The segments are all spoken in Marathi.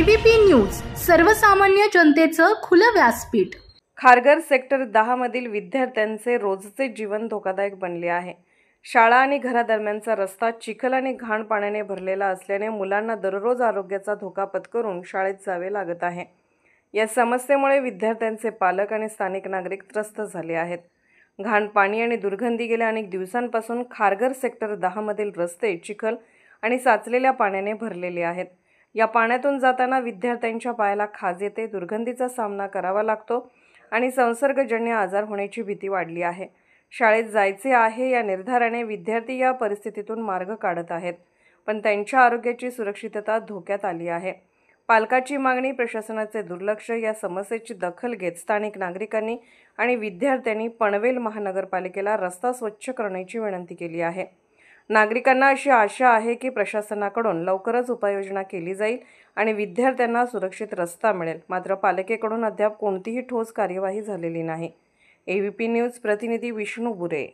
ABP न्यूज, सर्वसामान्य जनतेचं खुलं व्यासपीठ। खारघर सेक्टर 10 मधील विद्यार्थ्यांचे रोजचे जीवन धोकादायक बनले आहे। शाळा आणि घरादरम्यानचा रस्ता चिखल आणि घाण पाण्याने भरलेला असल्याने मुलांना दररोज आरोग्याचा धोका पत्करून शाळेत जावे लागत आहे। या समस्येमुळे विद्यार्थ्यांचे पालक आणि स्थानिक नागरिक त्रस्त झाले आहेत। घाण पाणी आणि दुर्गंधी गेल्या अनेक दिवसांपासून खारघर सेक्टर 10 मधील रस्ते चिखल आणि साचलेल्या पाण्याने भरलेले आहेत। या पाण्यातून जाताना विद्यार्थ्यांच्या पायाला खाज येते, दुर्गंधीचा सामना करावा लागतो आणि संसर्गजन्य आजार होण्याची भीती वाढली आहे। शाळेत जायचे आहे या निर्धाराने विद्यार्थी या परिस्थितीतून मार्ग काढत आहेत, पण त्यांच्या आरोग्याची सुरक्षितता धोक्यात आली आहे। पालकाची मागणी, प्रशासनाचे दुर्लक्ष या समस्येची दखल घेत स्थानिक नागरिकांनी आणि विद्यार्थ्यांनी पनवेल महानगरपालिकेला रस्ता स्वच्छ करण्याची विनंती केली आहे। नागरिकांना अशी आशा आहे की प्रशासनाकडून लवकरच उपाययोजना केली जाईल आणि विद्यार्थ्यांना सुरक्षित रस्ता मिळेल, मात्र पालिकेकडून अद्याप कोणतीही ठोस कार्यवाही झालेली नाही। ABP न्यूज प्रतिनिधी विष्णू बुरे।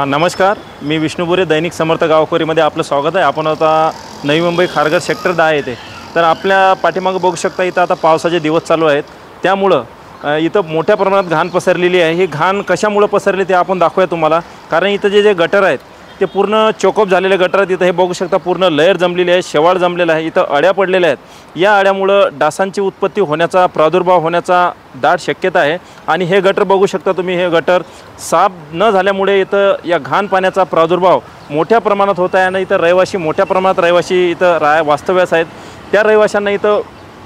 नमस्कार, मी विष्णू बुरे, दैनिक समर्थ गावकरीमध्ये आपलं स्वागत आहे। आपण आता नवी मुंबई खारघर सेक्टर 10 येथे तर आपल्या पाठीमागे बघू शकता, इथं आता पावसाचे दिवस चालू आहेत, त्यामुळं इथं मोठ्या प्रमाणात घाण पसरलेली आहे। ही घाण कशामुळे पसरली ते आपण दाखवूया तुम्हाला, कारण इथं जे गटर आहेत ते पूर्ण चोकअप झालेले गटर आहेत। इथं हे बघू शकता पूर्ण लेयर जमलेली आहे, शेवाळ जमलेला आहे, इथं अळ्या पडलेल्या आहेत। या अळ्यामुळं डासांची उत्पत्ती होण्याचा, प्रादुर्भाव होण्याचा दाट शक्यता आहे। आणि हे गटर बघू शकता तुम्ही, हे गटर साफ न झाल्यामुळे इथं या घाण पाण्याचा प्रादुर्भाव मोठ्या प्रमाणात होत आहे आणि इथं रहिवासी मोठ्या प्रमाणात इथं वास्तव्यास आहेत। त्या रहिवाशांना इथं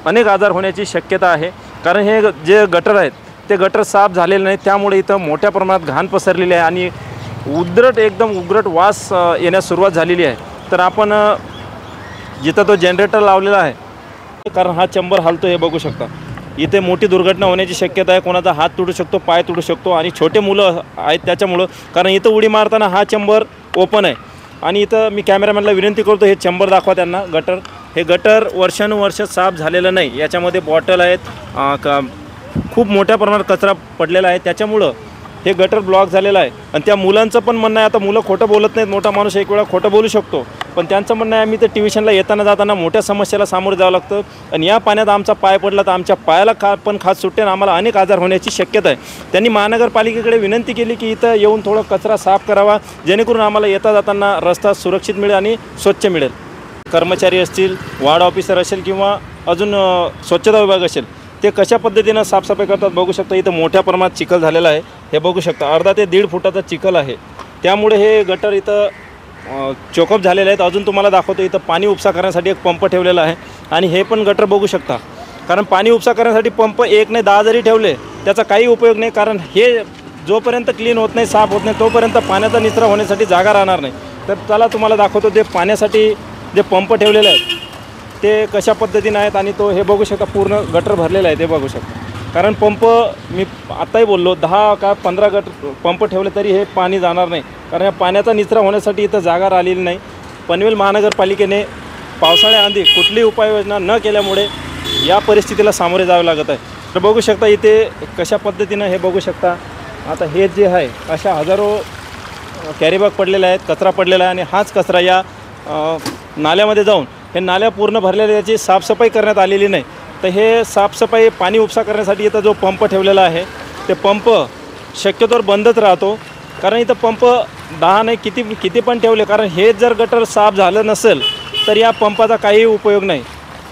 अनेक आजार होण्याची शक्यता आहे, कारण हे जे गटर आहेत ते गटर साफ झालेले नाहीत, त्यामुळे इथं मोठ्या प्रमाणात घाण पसरलेली आहे आणि एकदम उग्रट वास येण्यास सुरुवात झालेली आहे। तर आपण जिथं तो जनरेटर लावलेला आहे, कारण हा चंबर हालतो, हे बघू शकता, इथे मोठी दुर्घटना होण्याची शक्यता आहे। कोणाचा हात तुटू शकतो, पाय तुटू शकतो आणि छोटे मुलं आहेत त्याच्यामुळं, कारण इथं उडी मारताना हा चंबर ओपन आहे। आणि इथं मी कॅमेरामॅनला विनंती करतो, हे चंबर दाखवा त्यांना। हे गटर वर्षानुवर्ष साफ झालेलं नाही, याच्यामध्ये बॉटल आहेत, खूप मोठ्या प्रमाणात कचरा पडलेला आहे, त्याच्यामुळं हे गटर ब्लॉक झालेलं आहे। आणि त्या मुलांचं पण म्हणणं आहे, आता मुलं खोटं बोलत नाहीत, मोठा माणूस एक वेळा खोटं बोलू शकतो, पण त्यांचं म्हणणं आहे आम्ही तर ट्युशनला येताना जाताना मोठ्या समस्येला सामोरं जावं लागतं आणि या पाण्यात आमचा पाय पडला तर आमच्या पायाला पण खाज सुटते आणि आम्हाला अनेक आजार होण्याची शक्यता आहे। त्यांनी महानगरपालिकेकडे विनंती केली की इथं येऊन थोडं कचरा साफ करावा, जेणेकरून आम्हाला येता जाताना रस्ता सुरक्षित मिळेल आणि स्वच्छ मिळेल। कर्मचारी असतील, वार्ड ऑफिसर असेल किंवा अजून स्वच्छता विभाग असेल, ते कशा पद्धतीनं साफसफाई करतात बघू शकता। इथं मोठ्या प्रमाणात चिखल झालेला आहे, हे बघू शकता, अर्धा ते 1.5 फुटाचा चिखल आहे, त्यामुळे हे गटर इथं चोकअप झालेले आहेत। अजून तुम्हाला दाखवतो, इथं पाणी उपसा करण्यासाठी एक पंप ठेवलेला आहे आणि हे पण गटर बघू शकता, कारण पाणी उपसा करण्यासाठी पंप 1 नाही 10 जरी ठेवले त्याचा काही उपयोग नाही, कारण हे जोपर्यंत क्लीन होत नाही, साफ होत नाही, तोपर्यंत पाण्याचा निचरा होण्यासाठी जागा राहणार नाही। तर चला तुम्हाला दाखवतो, ते पाण्यासाठी जे पंप ठेवलेले आहेत ते कशा पद्धतीने आहेत आणि हे बघू शकता पूर्ण गटर भरलेलं आहे, ते बघू शकता। कारण पंप, मी आत्ताही बोललो, 10 का 15 पंप ठेवले तरी हे पाणी जाणार नाही, कारण या पाण्याचा निचरा होण्यासाठी इथं जागा राहिलेली नाही। पनवेल महानगरपालिकेने पावसाळ्याआधी कुठलीही उपाययोजना न केल्यामुळे या परिस्थितीला सामोरे जावे लागत आहे। तर बघू शकता इथे कशा पद्धतीनं हे बघू शकता, आता हे जे आहे अशा हजारो कॅरीबॅग पडलेले आहेत, कचरा पडलेला आहे आणि हाच कचरा या नाल्यामध्ये जाऊन हे नाल्या पूर्ण भरलेल्या, याची साफसफाई करण्यात आलेली नाही। तर हे साफसफाई, पाणी उपसा करण्यासाठी इथं जो पंप ठेवलेला आहे ते पंप शक्यतोवर बंदच राहतो, कारण इथं पंप 10 नाही किती पण ठेवले, कारण हे जर गटर साफ झालं नसेल तर या पंपाचा काही उपयोग नाही।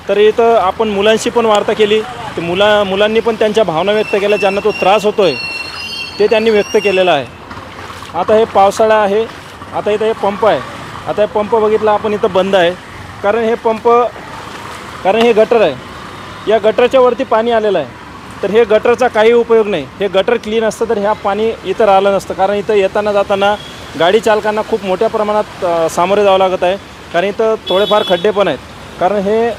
तर इथं आपण मुलांशी पण वार्ता केली, तर मुलांनी पण त्यांच्या भावना व्यक्त केल्या, ज्यांना तो त्रास होतो आहे ते त्यांनी व्यक्त केलेला आहे। आता हे पावसाळा आहे, आता इथं हे पंप आहे, आता हे पंप बघितला आपण, इथं बंद आहे, कारण हे गटर आहे, या गटरच्या वरती पाणी आलेलं आहे। तर हे गटरचा काही उपयोग नाही, हे गटर क्लीन असतं तर ह्या पाणी इथं राहिलं नसतं, कारण इथं येताना जाताना गाडी चालकांना खूप मोठ्या प्रमाणात सामोरे जावं लागत आहे, कारण इथं थोडेफार खड्डे पण आहेत। कारण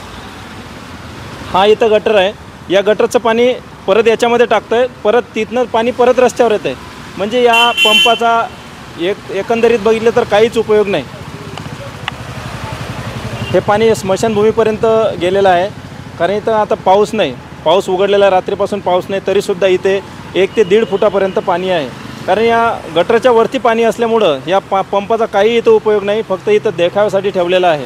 हा इथं गटर आहे, या गटरचं पाणी परत याच्यामध्ये टाकतं आहे, परत तिथनं पाणी परत रस्त्यावर येतं आहे, म्हणजे या पंपाचा एकंदरीत बघितलं तर काहीच उपयोग नाही। हे पाणी स्मशानभूमीपर्यंत गेलेलं आहे, कारण इथं आता पाऊस नाही, पाऊस उघडलेला, रात्रीपासून पाऊस नाही, तरीसुद्धा इथे 1 ते 1.5 फुटापर्यंत पाणी आहे, कारण या गटरच्या वरती पाणी असल्यामुळं या पंपाचा काही इथं उपयोग नाही, फक्त इथं देखाव्यासाठी ठेवलेला आहे।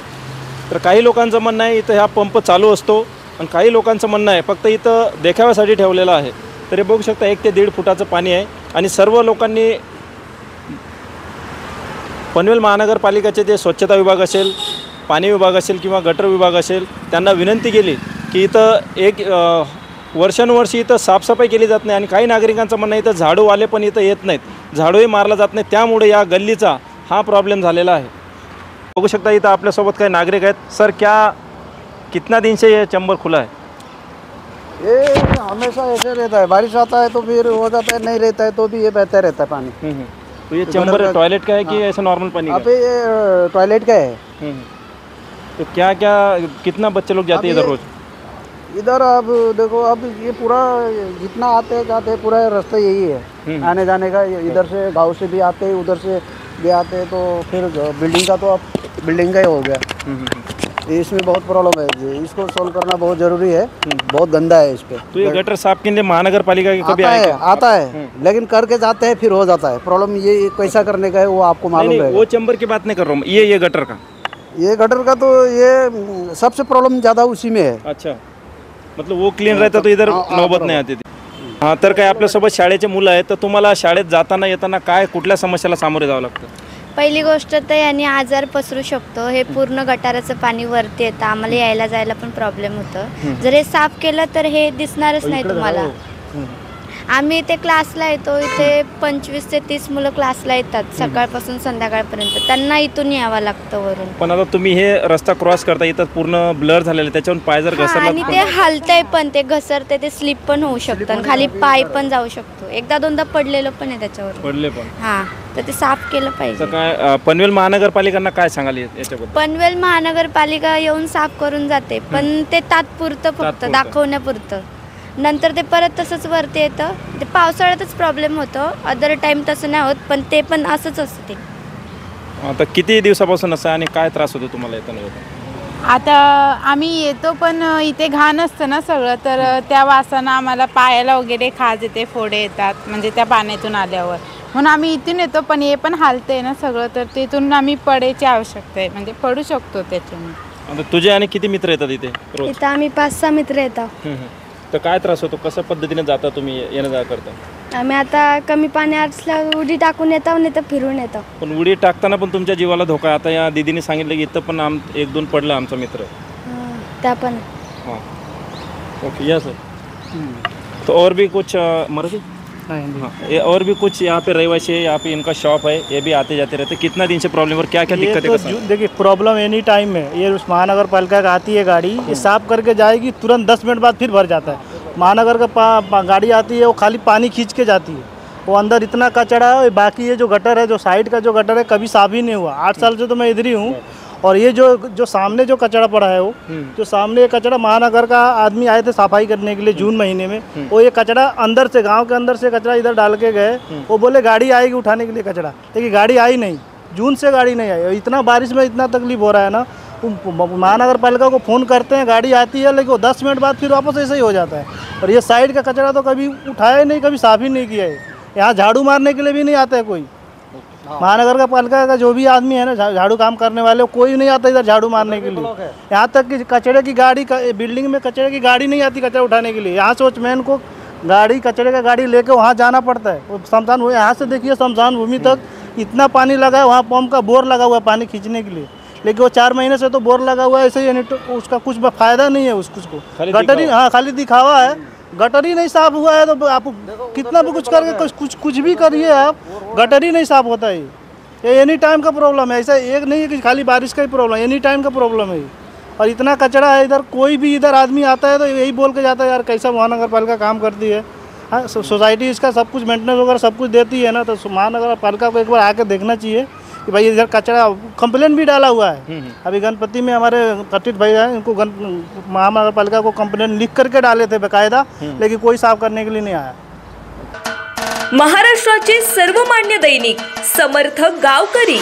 तर काही लोकांचं म्हणणं आहे इथं हा पंप चालू असतो आणि काही लोकांचं म्हणणं आहे फक्त इथं देखाव्यासाठी ठेवलेलं आहे. तर हे बघू शकता 1 ते 1.5 फुटाचं पाणी आहे आणि सर्व लोकांनी पनवेल महानगरपालिकेचे जे स्वच्छता विभाग असेल, पाणी विभाग असेल किंवा गटर विभाग असेल त्यांना विनंती केली की इथं वर्षानुवर्षी इथं साफसफाई केली जात नाही आणि काही नागरिकांचं म्हणणं इथं झाडूवाले पण इथं येत नाहीत, झाडूही मारला जात नाही, त्यामुळे या गल्लीचा हा प्रॉब्लेम झालेला आहे. बघू शकता इथं आपल्यासोबत काही नागरिक आहेत. सर कितना दिन से ये चैम्बर खुला है? ये हमेशा ऐसे रहता है, बारिश आता है तो फिर हो जाता है, नहीं रहता है तो भी ये बहता रहता है पानी. तो ये चैम्बर टॉयलेट का है कि ऐसा नॉर्मल पानी का? अभी ये टॉयलेट का है. तो क्या कितना बच्चे लोग जाते हैं इधर रोज? इधर अब देखो, अब ये पूरा जितना आते जाते पूरा रास्ता यही है आने जाने का. इधर से गांव से भी आते, उधर से भी आते, तो फिर बिल्डिंग का तो अब बिल्डिंग का ही हो गया. इसमें बहुत प्रॉब्लम है, इसको सोल्व करना बहुत जरूरी है. बहुत गंदा है इस पे. तो ये गटर साफ के लिए महानगरपालिका के कभी आता है लेकिन करके जाते हैं फिर हो जाता है. प्रॉब्लम ये कैसा करने का है वो आपको मालूम है. वो चैम्बर की बात नहीं कर रहा हूँ, ये गटर का. ये गटर का तो ये सबसे प्रॉब्लम ज़्यादा उसी में है. अच्छा, मतलब वो क्लीन रहता तो इधर नौबत नाही आती ती. हां, तर काय आपल्यासोबत शाळेचे मुलं आहेत, तर तुम्हाला शाळेत जाताना येताना काय कुठल्या समस्याला सामोरे जावं लागतं? पहिली गोष्ट तर याने आजार पसरू शकतो. हे पूर्ण गटाराचं पाणी वरती येतं, आम्हाला यायला जायला पण प्रॉब्लेम होतं. जर हे साफ केलं तर हे दिसणारच नाही तुम्हाला. आम्ही इथे क्लासला येतो, इथे 25 ते 30 मुलं क्लासला येतात सकाळपासून संध्याकाळपर्यंत. त्यांना इथून यावं लागतं वरून. पण आता तुम्ही हे रस्ता क्रॉस करता इथं पूर्ण ब्लर झालेलं, त्याच्यावरून पाय जर घसरला आणि ते हलतंय पण, ते घसरते, ते स्लिप पण होऊ शकतं आणि खाली पाय पण जाऊ शकतो. एकदा दोनदा पडलेलं पण आहे त्याच्यावर. पडले पण. हां, तर ते साफ केलं पाहिजे. तर काय पनवेल महानगरपालिकांना काय सांगाल याच्याबद्दल? पनवेल महानगरपालिका येऊन साफ करून जाते, पण ते तात्पुरतं फक्त दाखवण्यापुरतं. नंतर ते परत तसंच वरती येतं. ते पावसाळ्यातच प्रॉब्लेम होतो, अदर टाईम तसं नाही होत, पण ते पण असंच असतं. ते आता किती दिवसापासून असं आणि काय त्रास होतो तुम्हाला येताना? आता आम्ही येतो पण इथे घाण असतं ना सगळं, तर त्या वासानं आम्हाला पायाला वगैरे खाज येते, फोडे येतात म्हणजे त्या पाण्यातून आल्यावर. म्हणून आम्ही इथून येतो, पण हे पण हालतंय ना सगळं, तर तिथून आम्ही पडायची आवश्यकता आहे, म्हणजे पडू शकतो त्याच्याने. आता तुझे आणि किती मित्र येतात इथे रोज? इथं आम्ही 5-6 मित्र येतात. तर काय त्रास होतो, कशा पद्धतीने जाता तुम्ही येणं जा करता? आम्ही आता कमी पाणी असल्यावर उडी टाकून येतो, नाही तर फिरून येतो. पण उडी टाकताना पण तुमच्या जीवाला धोका. आता या दीदीने सांगितलं की इथं पण 1-2 पडलं आमचा मित्र. त्या पण. हाँ, ओके, यस सर. तो और भी कुछ मर्जी? हाँ, ये और भी कुछ यहाँ पे रहवासी है, यहाँ पे इनका शॉप है, ये भी आते जाते रहते. कितना दिन से प्रॉब्लम और क्या क्या दिक्कतें? तो देखिए, प्रॉब्लम एनी टाइम है. ये उस महानगर पालिका का आती है गाड़ी, ये साफ करके जाएगी, तुरंत 10 मिनट बाद फिर भर जाता है. महानगर का गाड़ी आती है, वो खाली पानी खींच के जाती है. वो अंदर इतना कचरा है. बाकी ये जो गटर है, जो साइड का जो गटर है, कभी साफ ही नहीं हुआ. 8 साल से तो मैं इधर ही हूँ. और ये जो सामने जो कचरा पड़ा है, वो जो सामने ये कचरा महानगर का आदमी आए थे सफाई करने के लिए जून महीने में, वो ये कचरा अंदर से, गांव के अंदर से कचरा इधर डाल के गए. वो बोले गाड़ी आएगी उठाने के लिए कचरा, लेकिन गाड़ी आई नहीं. जून से गाड़ी नहीं आई. इतना बारिश में इतना तकलीफ हो रहा है ना. महानगर पालिका को फ़ोन करते हैं, गाड़ी आती है, लेकिन वो 10 मिनट बाद फिर वापस ऐसे ही हो जाता है. और ये साइड का कचरा तो कभी उठाया ही नहीं, कभी साफ ही नहीं किया है. यहाँ झाड़ू मारने के लिए भी नहीं आता है कोई. महानगर का पालिका का जो भी आदमी है ना, झाड़ू काम करने वाले, कोई नहीं आता इधर झाड़ू मारने के लिए. यहाँ तक कि कचरे की गाड़ी, बिल्डिंग में कचरे की गाड़ी नहीं आती कचरा उठाने के लिए. यहाँ से वॉचमैन को गाड़ी, कचरे का गाड़ी लेके वहाँ जाना पड़ता है. वो शमशान भूमि, यहाँ से देखिए शमशान भूमि तक इतना पानी लगा है, वहाँ पंप का बोर लगा हुआ है पानी खींचने के लिए. लेकिन वो 4 महीने से तो बोर लगा हुआ है ऐसे ही, तो उसका कुछ फ़ायदा नहीं है उसको. गटर ही, हाँ, खाली दिखावा है. गटर ही नहीं साफ हुआ है तो आप कितना भी कुछ करके कुछ भी करिए, आप गटर ही नहीं साफ होता है. ये एनी टाइम का प्रॉब्लम है. ऐसा एक नहीं है कि खाली बारिश का ही प्रॉब्लम, एनी टाइम का प्रॉब्लम है. और इतना कचरा है इधर, कोई भी इधर आदमी आता है तो यही बोल के जाता है, यार कैसा महानगर पालिका काम करती है. हाँ, सोसाइटी इसका सब कुछ मेंटेनेंस वगैरह सब कुछ देती है ना, तो महानगर पालिका को एक बार आके देखना चाहिए कि भाई इधर कचरा. कंप्लेन भी डाला हुआ है. अभी गणपति में हमारे कटित भाई हैं, इनको महानगर पालिका को कंप्लेन लिख करके डाले थे बाकायदा, लेकिन कोई साफ करने के लिए नहीं आया. महाराष्ट्राचे सर्वमान्य दैनिक समर्थ गावकरी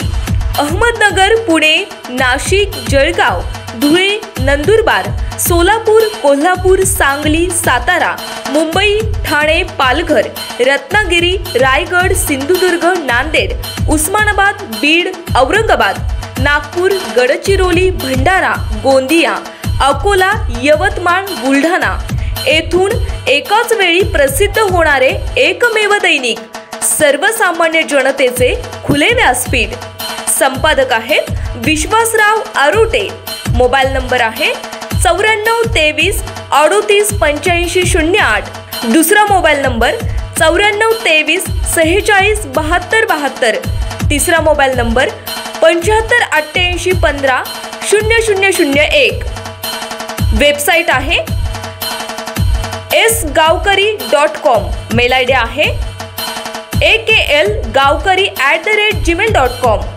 अहमदनगर, पुणे, नाशिक, जळगाव, धुळे, नंदुरबार, सोलापूर, कोल्हापूर, सांगली, सातारा, मुंबई, ठाणे, पालघर, रत्नागिरी, रायगड, सिंधुदुर्ग, नांदेड, उस्मानाबाद, बीड, औरंगाबाद, नागपूर, गडचिरोली, भंडारा, गोंदिया, अकोला, यवतमाळ, बुलढाणा येथून एकाच वेळी प्रसिद्ध होणारे एकमेव दैनिक, सर्वसामान्य जनतेचे खुले व्यासपीठ। संपादक आहेत विश्वासराव आरोटे। मोबाईल नंबर आहे 9423 38 85 08। दुसरा मोबाईल नंबर 9423 46 72 72। तिसरा मोबाईल नंबर 75 88 15 0001। वेबसाईट आहे sgavkari.com। मेल आयडी आहे akl gavkari@gmail.com।